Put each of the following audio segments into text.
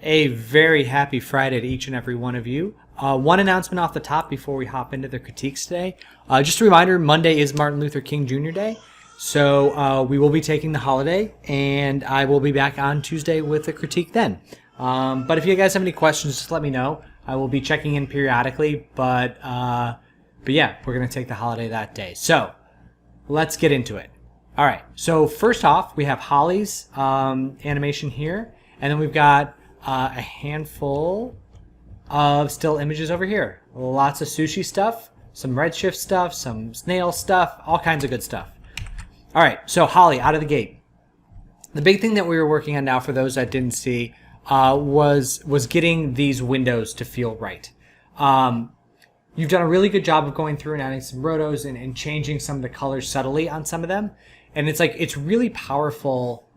A very happy Friday to each and every one of you. One announcement off the top before we hop into the critiques today. Just a reminder, Monday is Martin Luther King Jr. Day. So we will be taking the holiday, and I will be back on Tuesday with a critique then. But if you guys have any questions, just let me know. I will be checking in periodically, but yeah, we're going to take the holiday that day. So let's get into it. All right, so first off, we have Holly's animation here, and then we've got a handful of still images over here. Lots of sushi stuff, some Redshift stuff, some snail stuff, all kinds of good stuff. All right, so Holly, out of the gate. The big thing that we were working on now, for those that didn't see, was getting these windows to feel right. You've done a really good job of going through and adding some rotos and changing some of the colors subtly on some of them. And it's really powerful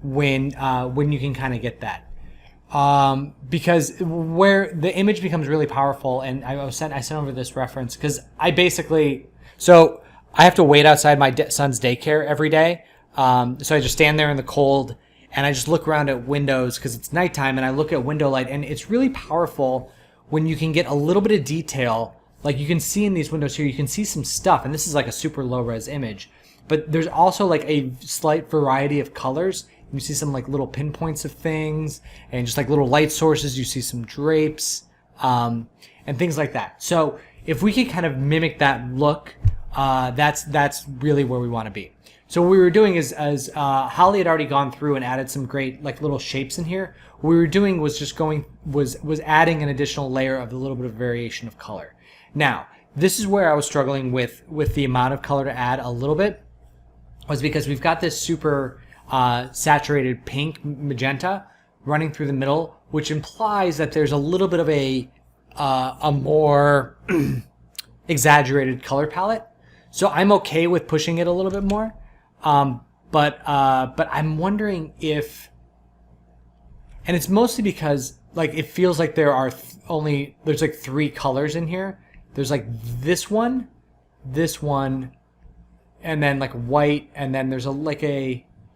when you can kind of get that. Because where the image becomes really powerful, and I sent over this reference because I have to wait outside my son's daycare every day. So I just stand there in the cold and I just look around at windows because it's nighttime, and I look at window light, and it's really powerful when you can get a little bit of detail. Like you can see in these windows here, you can see some stuff, and this is like a super low res image, but there's also like a slight variety of colors. You see some like little pinpoints of things, and just like little light sources. You see some drapes, and things like that. So if we can kind of mimic that look, that's really where we want to be. So what we were doing is, as Holly had already gone through and added some great like little shapes in here, what we were doing was just was adding an additional layer of a little bit of variation of color. Now, this is where I was struggling with the amount of color to add a little bit, was because we've got this super saturated pink magenta running through the middle, which implies that there's a little bit of a more exaggerated color palette. So I'm okay with pushing it a little bit more, but I'm wondering if, and it's mostly because like it feels like there's like 3 colors in here. There's like this one, and then like white, and then there's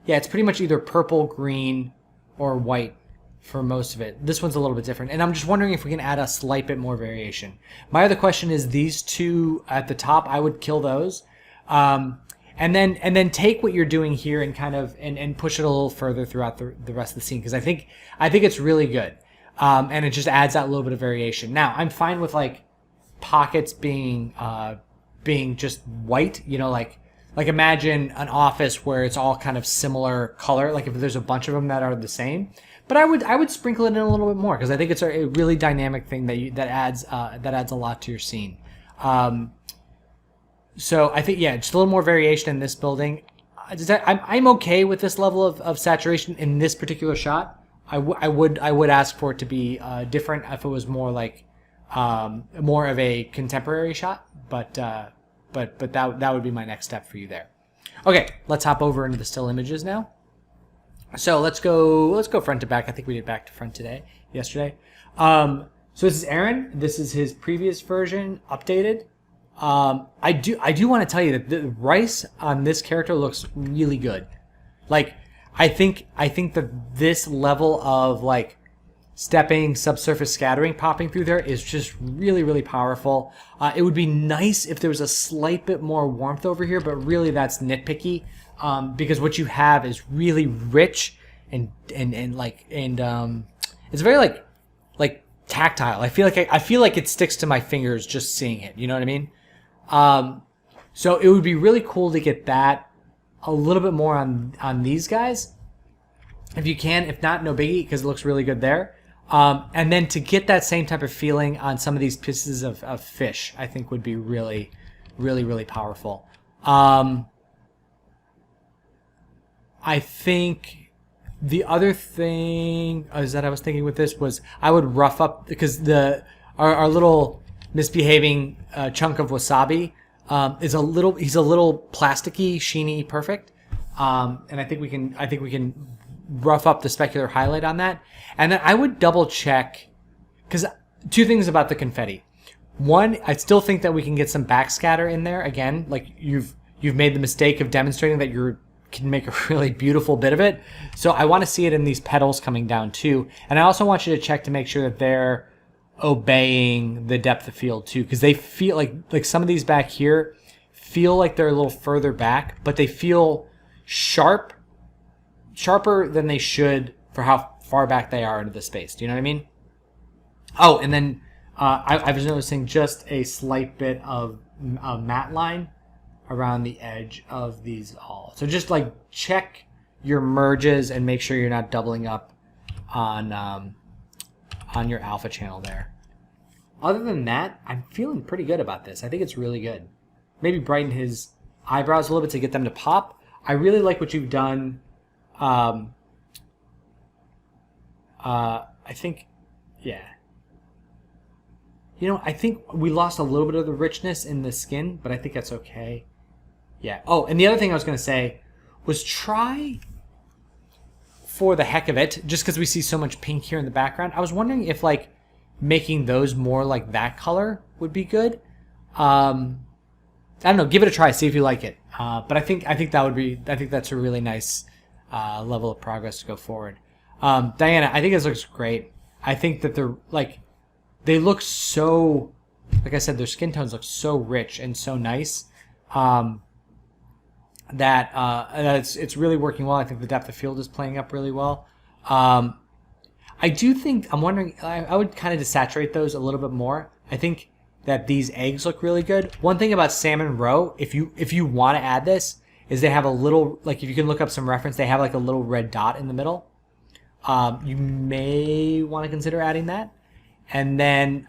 it's pretty much either purple, green, or white for most of it. This one's a little bit different, and I'm just wondering if we can add a slight bit more variation. My other question is these 2 at the top. I would kill those, and then take what you're doing here and kind of and push it a little further throughout the rest of the scene, because I think it's really good, and it just adds that little bit of variation. Now I'm fine with like pockets being just white, like imagine an office where it's all kind of similar color, like if there's a bunch of them that are the same. But I would sprinkle it in a little bit more, because I think it's a really dynamic thing that adds a lot to your scene. So I think just a little more variation in this building. I'm okay with this level of saturation in this particular shot. I would ask for it to be different if it was more like more of a contemporary shot, but that would be my next step for you there. Okay, let's hop over into the still images now. So let's go front to back. I think we did back to front yesterday. So this is Aaron. This is his previous version updated. I do want to tell you that the rice on this character looks really good. Like I think that this level of like stepping, subsurface scattering popping through there is just really, really powerful. It would be nice if there was a slight bit more warmth over here, but really that's nitpicky, because what you have is really rich and it's very like tactile. I feel like it sticks to my fingers just seeing it. You know what I mean? So it would be really cool to get that a little bit more on these guys, if you can. If not, no biggie, because it looks really good there. And then to get that same type of feeling on some of these pieces of fish, I think would be really, really, really powerful. I think the other thing is that I was thinking with this was I would rough up, because our little misbehaving chunk of wasabi he's a little plasticky, sheeny, perfect. And I think we can rough up the specular highlight on that. And then I would double check, because 2 things about the confetti. One, I still think that we can get some backscatter in there. Again, like you've made the mistake of demonstrating that you're can make a really beautiful bit of it. So I want to see it in these petals coming down too. And I also want you to check to make sure that they're obeying the depth of field too, because they feel like some of these back here feel like they're a little further back, but they feel sharper than they should for how far back they are into the space. Do you know what I mean? Oh, and then I was noticing just a slight bit of a matte line around the edge of these all. So just like check your merges and make sure you're not doubling up on your alpha channel there. Other than that, I'm feeling pretty good about this. I think it's really good. Maybe brighten his eyebrows a little bit to get them to pop. I really like what you've done. I think, yeah. You know, I think we lost a little bit of the richness in the skin, but I think that's okay. Yeah. Oh, and the other thing I was going to say was try, for the heck of it, just because we see so much pink here in the background, I was wondering if, like, making those more like that color would be good. I don't know. Give it a try. See if you like it. But I think that would be. I think that's a really nice level of progress to go forward. Diana, I think this looks great. I think that they're like, they look so, like I said, their skin tones look so rich and so nice. That it's really working well. I think the depth of field is playing up really well. I do think, I'm wondering, I would kind of desaturate those a little bit more. I think that these eggs look really good. One thing about Salmon Roe, if you want to add this, is they have a little, like if you can look up some reference, they have like a little red dot in the middle. You may want to consider adding that. And then,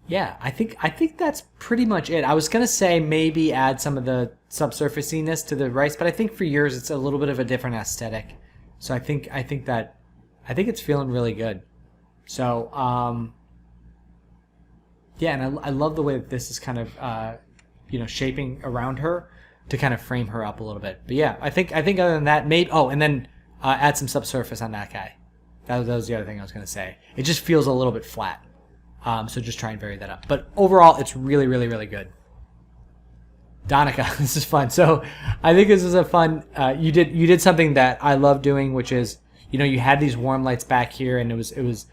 yeah, I think that's pretty much it. I was going to say maybe add some of the subsurfaciness to the rice, but I think for yours it's a little bit of a different aesthetic. So I think it's feeling really good. So yeah, and I love the way that this is kind of shaping around her to kind of frame her up a little bit. But yeah, I think other than that, maybe and then add some subsurface on that guy. That was the other thing I was going to say. It just feels a little bit flat. So just try and vary that up. But overall, it's really, really, really good. Donika, this is fun. So I think this is a fun. You did something that I love doing, which is, you had these warm lights back here, and it was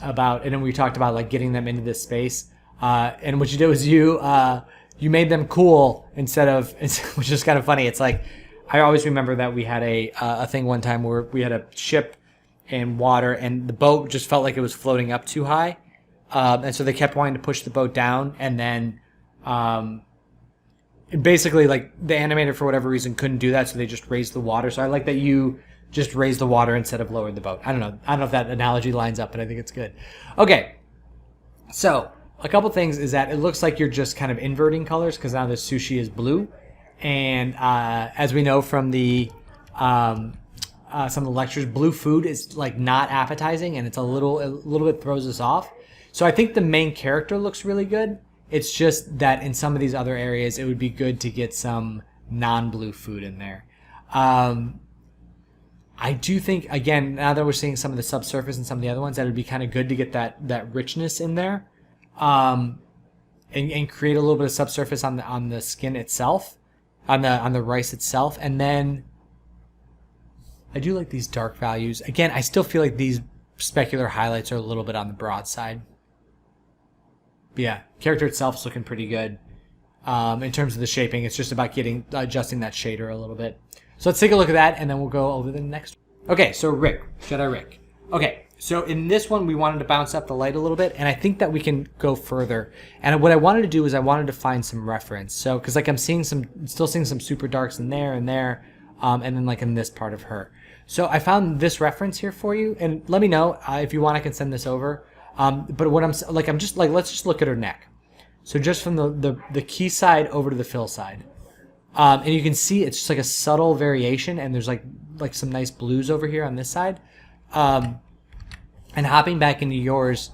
about, and then we talked about like getting them into this space. And what you did was you made them cool instead of, which is kind of funny. It's like, I always remember that we had a thing one time where we had a ship in water, and the boat just felt like it was floating up too high. And so they kept wanting to push the boat down, and then basically, like, the animator for whatever reason couldn't do that, so they just raised the water. So I like that you just raised the water instead of lowered the boat. I don't know if that analogy lines up, but I think it's good. Okay, so a couple things is that it looks like you're just kind of inverting colors, because now the sushi is blue, and as we know from the some of the lectures, blue food is like not appetizing, and it's a little bit throws us off. So I think the main character looks really good. It's just that in some of these other areas, it would be good to get some non-blue food in there. I do think, again, now that we're seeing some of the subsurface and some of the other ones, that it would be kind of good to get that richness in there, and create a little bit of subsurface on the skin itself, on the rice itself, and then I do like these dark values. Again, I still feel like these specular highlights are a little bit on the broad side. But yeah, character itself is looking pretty good. In terms of the shaping, it's just about adjusting that shader a little bit. So let's take a look at that, and then we'll go over the next one. Okay, so Rick, Jedi Rick. Okay, so in this one, we wanted to bounce up the light a little bit, and I think that we can go further. And what I wanted to do is I wanted to find some reference. So, because like I'm still seeing some super darks in there, and then like in this part of her. So I found this reference here for you, and let me know if you want. I can send this over. But what I'm just like, let's just look at her neck. So just from the key side over to the fill side, and you can see it's just like a subtle variation, and there's like some nice blues over here on this side. And hopping back into yours,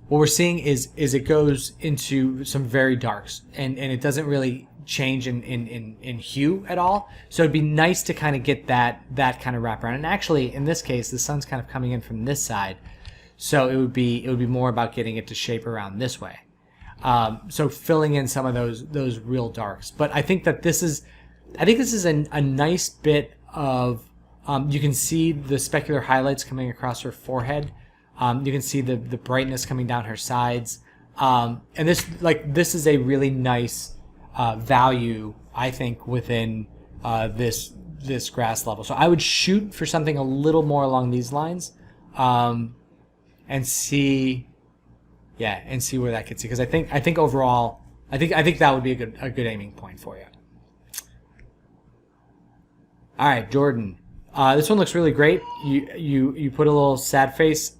what we're seeing is it goes into some very darks, and it doesn't really change in hue at all. So it'd be nice to kind of get that kind of wrap around. And actually, in this case, the sun's kind of coming in from this side, so it would be more about getting it to shape around this way. So filling in some of those real darks. But I think that this is a nice bit of, you can see the specular highlights coming across her forehead. You can see the brightness coming down her sides. And this is a really nice value, I think, within this grass level. So I would shoot for something a little more along these lines, and see where that gets you. Because I think overall, I think that would be a good aiming point for you. All right, Jordan. This one looks really great. You put a little sad face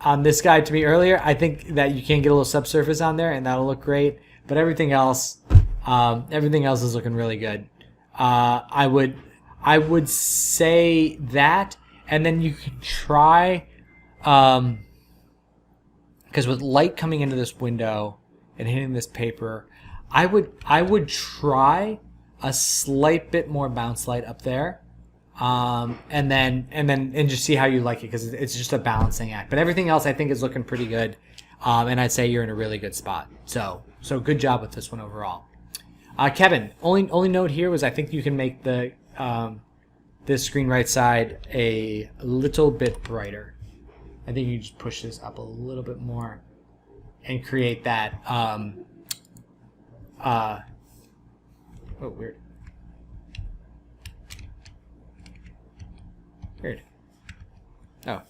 on this guy to me earlier. I think that you can get a little subsurface on there, and that'll look great. But everything else is looking really good. I would say that, and then you can try, because with light coming into this window and hitting this paper, I would try a slight bit more bounce light up there. And just see how you like it, because it's just a balancing act. But everything else I think is looking pretty good, and I'd say you're in a really good spot. So good job with this one overall. Kevin, only note here was I think you can make the this screen right side a little bit brighter. I think you just push this up a little bit more and create that. Oh, weird. Weird. Oh,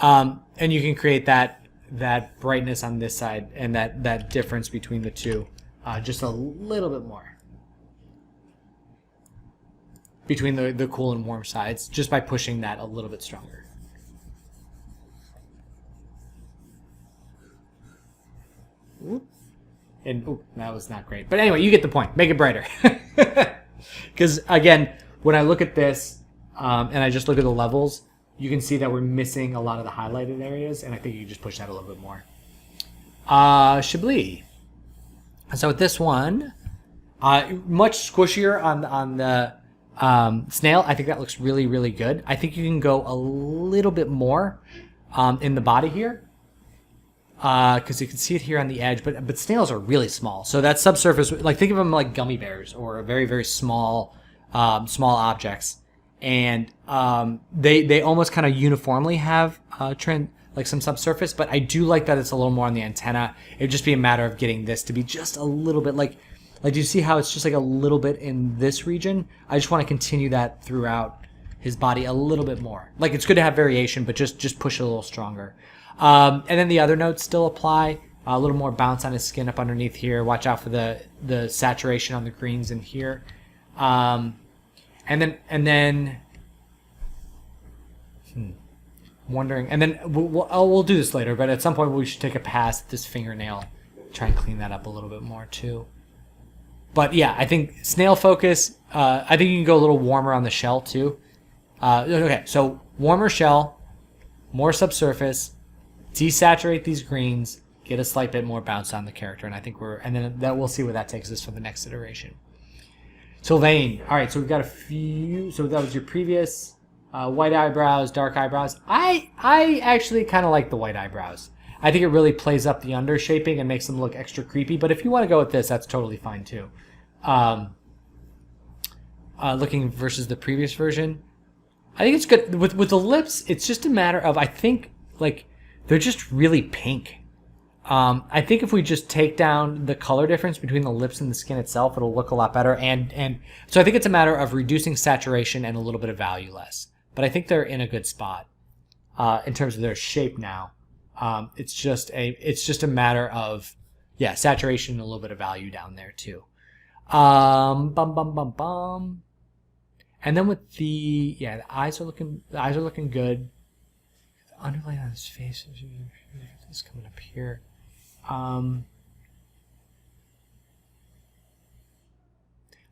and you can create that brightness on this side and that difference between the two, just a little bit more between the cool and warm sides, just by pushing that a little bit stronger. And that was not great, but anyway, you get the point. Make it brighter, because again, when I look at this. And I just look at the levels, you can see that we're missing a lot of the highlighted areas, and I think you can just push that a little bit more. Shibli. So with this one, much squishier on the snail. I think that looks really, really good. I think you can go a little bit more in the body here, because you can see it here on the edge. But snails are really small, so that subsurface, like think of them like gummy bears or very, very small objects. And they almost kind of uniformly have like some subsurface, but I do like that it's a little more on the antenna. It'd just be a matter of getting this to be just a little bit like do you see how it's just like a little bit in this region? I just want to continue that throughout his body a little bit more. Like, it's good to have variation, but just push it a little stronger. And then the other notes still apply. A little more bounce on his skin up underneath here. Watch out for the saturation on the greens in here. And then wondering, and then we'll do this later, but at some point we should take a pass at this fingernail, try and clean that up a little bit more too. But yeah, I think snail focus. I think you can go a little warmer on the shell too. Okay, so warmer shell, more subsurface, desaturate these greens, get a slight bit more bounce on the character, and I think we'll see where that takes us for the next iteration. Sylvain. All right, so we've got a few. So that was your previous white eyebrows, dark eyebrows. I actually kind of like the white eyebrows. I think it really plays up the undershaping and makes them look extra creepy. But if you want to go with this, that's totally fine too. Looking versus the previous version, I think it's good. With the lips, it's just a matter of, I think, like, they're just really pink. I think if we just take down the color difference between the lips and the skin itself, it'll look a lot better. And so I think it's a matter of reducing saturation and a little bit of value less. But I think they're in a good spot in terms of their shape now. It's just a matter of, yeah, saturation and a little bit of value down there too. And then with the eyes are looking good. The underline on his face is coming up here. I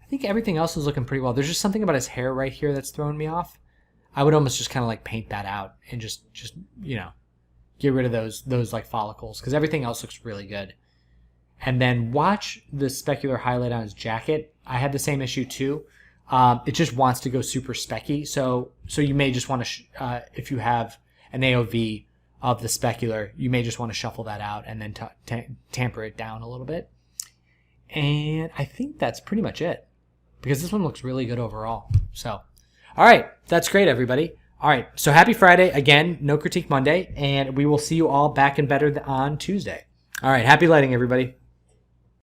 think everything else is looking pretty well. There's just something about his hair right here that's throwing me off. I would almost just kind of like paint that out and just get rid of those like follicles, because everything else looks really good. And then watch the specular highlight on his jacket. I had the same issue too. It just wants to go super specky. So you may just want to, if you have an AOV, of the specular, you may just want to shuffle that out and then tamper it down a little bit. And I think that's pretty much it, because this one looks really good overall. So, all right, that's great, everybody. All right, so happy Friday. Again, no Critique Monday, and we will see you all back and better on Tuesday. All right, happy lighting, everybody.